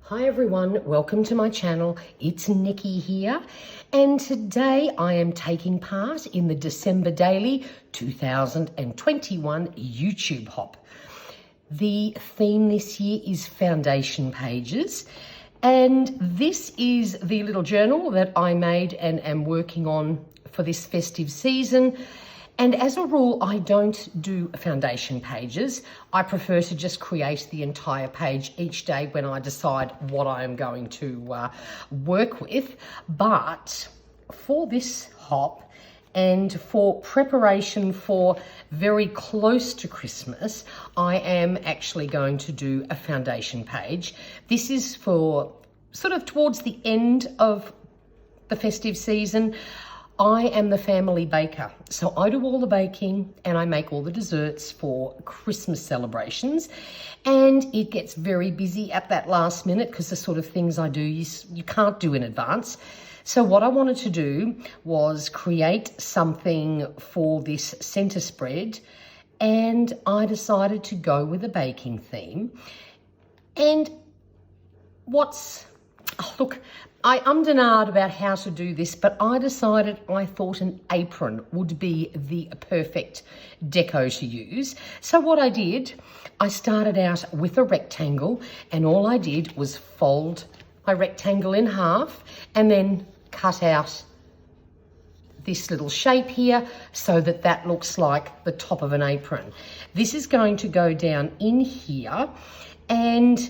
Hi everyone, welcome to my channel. It's Nikki here, and today I am taking part in the December Daily 2021 YouTube Hop. The theme this year is foundation pages, and this is the little journal that I made and am working on for this festive season. And as a rule, I don't do foundation pages. I prefer to just create the entire page each day when I decide what I am going to work with. But for this hop and for preparation for very close to Christmas, I am actually going to do a foundation page. This is for sort of towards the end of the festive season. I am the family baker, so I do all the baking and I make all the desserts for Christmas celebrations, and it gets very busy at that last minute because the sort of things I do you can't do in advance. So what I wanted to do was create something for this centre spread, and I decided to go with a baking theme. And look, I ummed and ahed about how to do this, but I thought an apron would be the perfect deco to use. So what I did, I started out with a rectangle, and all I did was fold my rectangle in half and then cut out this little shape here so that looks like the top of an apron. This is going to go down in here, and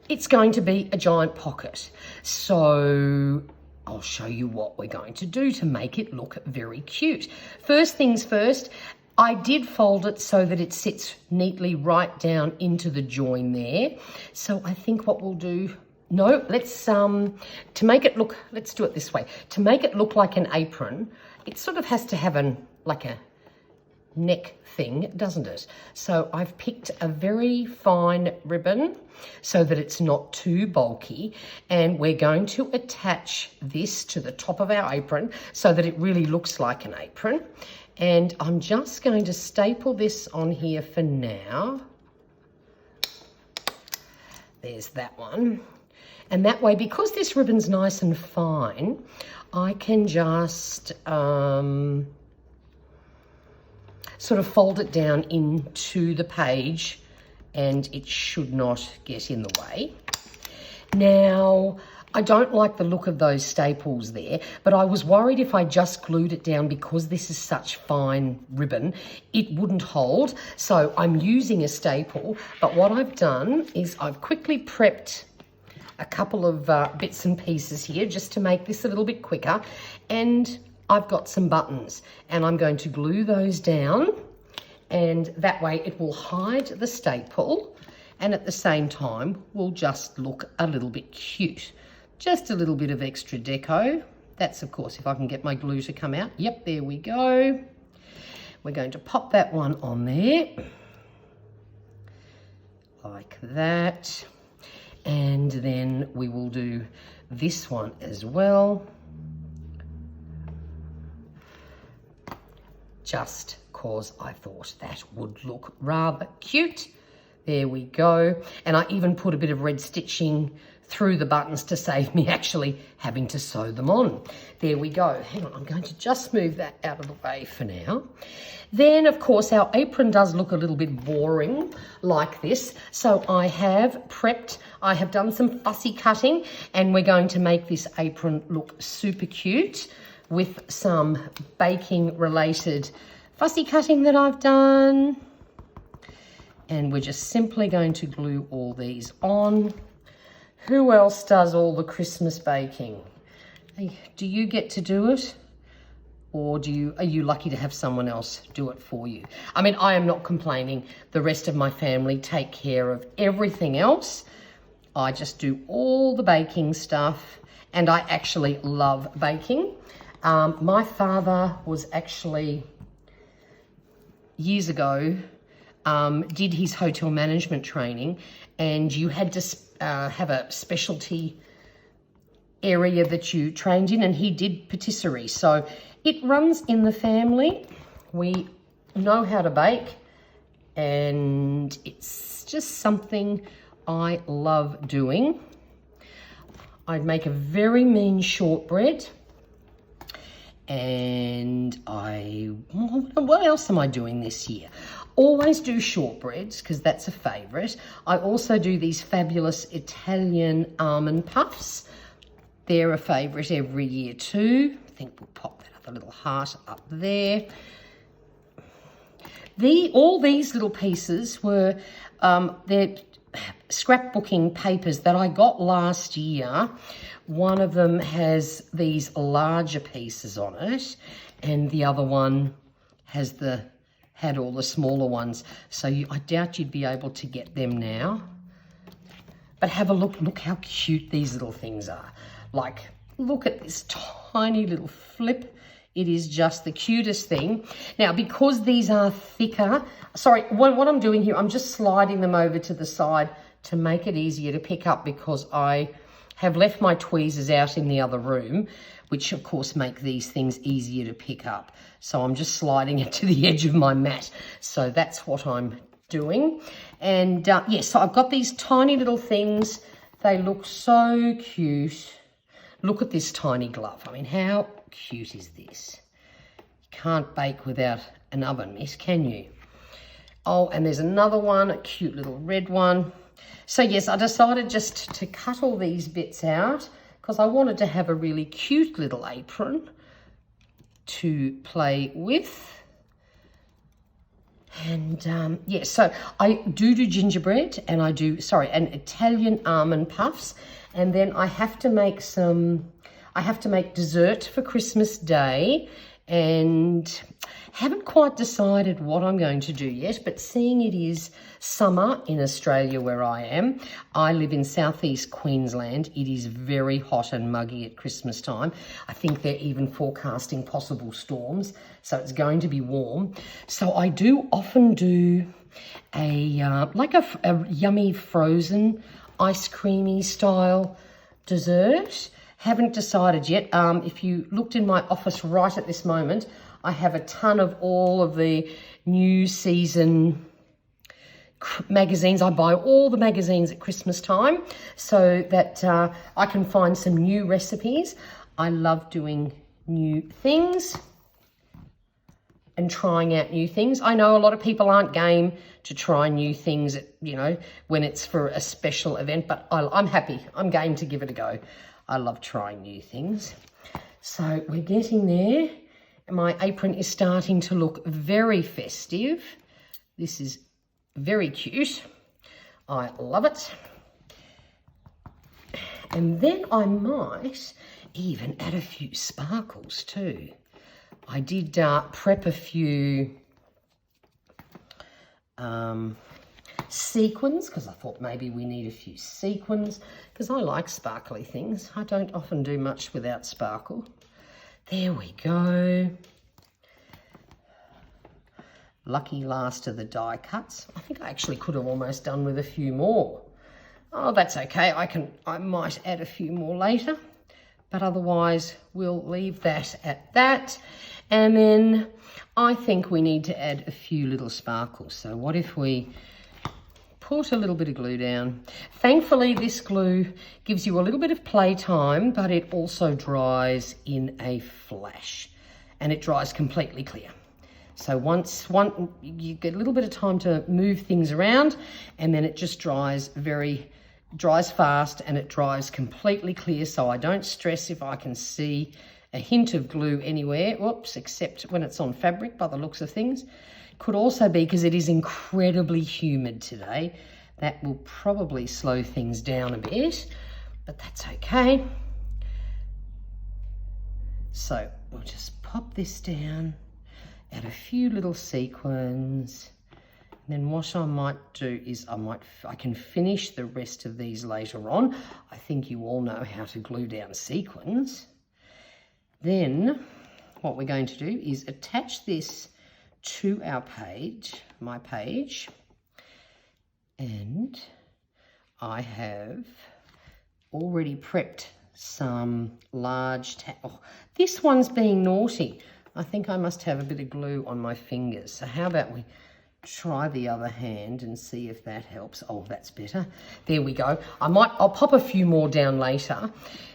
it's going to be a giant pocket. So I'll show you what we're going to do to make it look very cute. First things first, I did fold it so that it sits neatly right down into the join there. So I think what we'll do, let's do it this way. To make it look like an apron, it sort of has to have like a neck thing, doesn't it? So I've picked a very fine ribbon so that it's not too bulky, and we're going to attach this to the top of our apron so that it really looks like an apron. And I'm just going to staple this on here for now. There's that one. And that way, because this ribbon's nice and fine, I can just sort of fold it down into the page, and it should not get in the way. Now, I don't like the look of those staples there, but I was worried if I just glued it down, because this is such fine ribbon, it wouldn't hold. So I'm using a staple, but what I've done is I've quickly prepped a couple of bits and pieces here just to make this a little bit quicker, and I've got some buttons, and I'm going to glue those down, and that way it will hide the staple, and at the same time will just look a little bit cute. Just a little bit of extra deco. That's, of course, if I can get my glue to come out. Yep, there we go. We're going to pop that one on there, like that. And then we will do this one as well. Just cause I thought that would look rather cute. There we go. And I even put a bit of red stitching through the buttons to save me actually having to sew them on. There we go. Hang on, I'm going to just move that out of the way for now. Then, of course, our apron does look a little bit boring like this. So I have done some fussy cutting, and we're going to make this apron look super cute with some baking related fussy cutting that I've done. And we're just simply going to glue all these on. Who else does all the Christmas baking? Hey, do you get to do it? Or are you lucky to have someone else do it for you? I mean, I am not complaining. The rest of my family take care of everything else. I just do all the baking stuff, and I actually love baking. My father was actually, years ago, did his hotel management training, and you had to have a specialty area that you trained in, and he did patisserie. So it runs in the family. We know how to bake, and it's just something I love doing. I'd make a very mean shortbread. And what else am I doing this year? Always do shortbreads because that's a favourite. I also do these fabulous Italian almond puffs. They're a favourite every year too. I think we'll pop that other little heart up there. All these little pieces were, they're scrapbooking papers that I got last year. One of them has these larger pieces on it, and the other one has had all the smaller ones. So I doubt you'd be able to get them now. But have a look. Look how cute these little things are. Like, look at this tiny little flip. It is just the cutest thing. Now, because these are thicker, sorry, what I'm doing here, I'm just sliding them over to the side to make it easier to pick up, because I have left my tweezers out in the other room, which of course make these things easier to pick up. So I'm just sliding it to the edge of my mat. So that's what I'm doing. And yes, so I've got these tiny little things. They look so cute. Look at this tiny glove. I mean, how cute is this? You can't bake without an oven mitt, can you? Oh, and there's another one, a cute little red one. So yes, I decided just to cut all these bits out because I wanted to have a really cute little apron to play with. And yeah, so I do gingerbread, and I do, and Italian almond puffs. And then I have to make dessert for Christmas Day, and haven't quite decided what I'm going to do yet, but seeing it is summer in Australia where I am, I live in southeast Queensland. It is very hot and muggy at Christmas time. I think they're even forecasting possible storms, so it's going to be warm. So I do often do like a yummy frozen ice creamy style dessert. Haven't decided yet. If you looked in my office right at this moment, I have a ton of all of the new season magazines. I buy all the magazines at Christmas time so that I can find some new recipes. I love doing new things and trying out new things. I know a lot of people aren't game to try new things, when it's for a special event, but I'm happy. I'm game to give it a go. I love trying new things. So we're getting there. My apron is starting to look very festive. This is very cute. I love it. And then I might even add a few sparkles too. I did prep a few sequins, because I thought maybe we need a few sequins, because I like sparkly things. I don't often do much without sparkle. There we go. Lucky last of the die cuts. I think I actually could have almost done with a few more. Oh, that's okay. I might add a few more later, but otherwise we'll leave that at that. And then I think we need to add a few little sparkles. So what if we put a little bit of glue down? Thankfully, this glue gives you a little bit of play time, but it also dries in a flash, and it dries completely clear. So once you get a little bit of time to move things around, and then it just dries fast, and it dries completely clear. So I don't stress if I can see a hint of glue anywhere. Whoops, except when it's on fabric by the looks of things. Could also be because it is incredibly humid today. That will probably slow things down a bit, but that's okay. So we'll just pop this down, add a few little sequins. And then what I might do is I can finish the rest of these later on. I think you all know how to glue down sequins. Then what we're going to do is attach this to our page, my page, and I have already prepped some large this one's being naughty. I think I must have a bit of glue on my fingers. So how about we try the other hand and see if that helps. Oh, that's better. There we go. I'll pop a few more down later.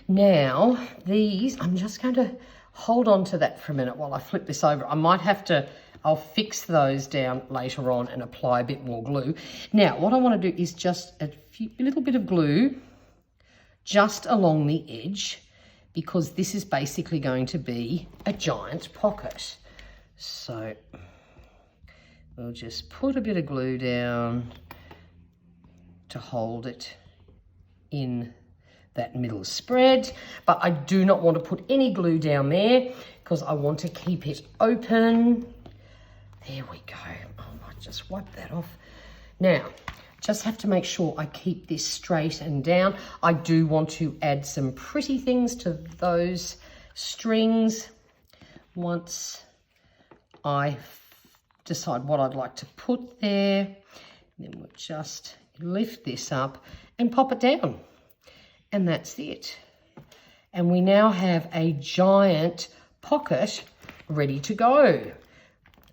Now, these, I'm just going to hold on to that for a minute while I flip this over. I'll fix those down later on and apply a bit more glue. Now, what I want to do is just a little bit of glue just along the edge, because this is basically going to be a giant pocket. So we'll just put a bit of glue down to hold it in that middle spread, but I do not want to put any glue down there because I want to keep it open. There we go. I might just wipe that off. Now, just have to make sure I keep this straight and down. I do want to add some pretty things to those strings once I decide what I'd like to put there. Then we'll just lift this up and pop it down. And that's it. And we now have a giant pocket ready to go.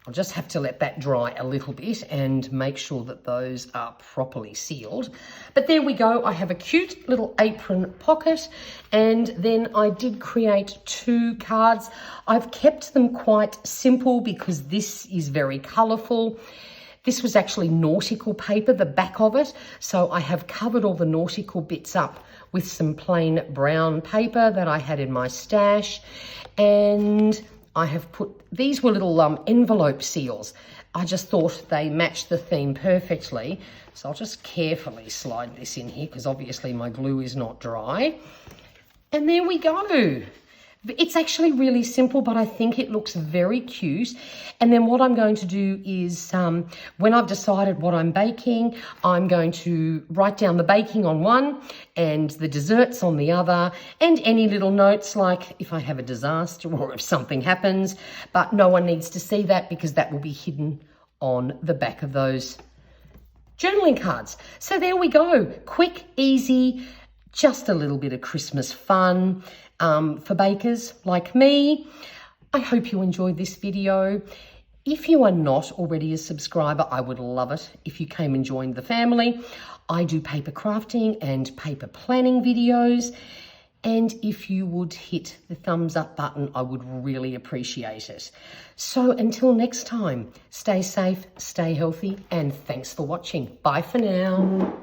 I'll just have to let that dry a little bit and make sure that those are properly sealed. But there we go. I have a cute little apron pocket, and then I did create 2 cards. I've kept them quite simple because this is very colourful. This was actually nautical paper, the back of it. So I have covered all the nautical bits up with some plain brown paper that I had in my stash. And I have put, these were little envelope seals. I just thought they matched the theme perfectly. So I'll just carefully slide this in here because obviously my glue is not dry. And there we go. It's actually really simple, but I think it looks very cute. And then what I'm going to do is, when I've decided what I'm baking, I'm going to write down the baking on one and the desserts on the other, and any little notes like if I have a disaster or if something happens. But no one needs to see that because that will be hidden on the back of those journaling cards. So there we go. Quick, easy, just a little bit of Christmas fun. For bakers like me. I hope you enjoyed this video. If you are not already a subscriber, I would love it if you came and joined the family. I do paper crafting and paper planning videos, and if you would hit the thumbs up button, I would really appreciate it. So until next time, stay safe, stay healthy, and thanks for watching. Bye for now.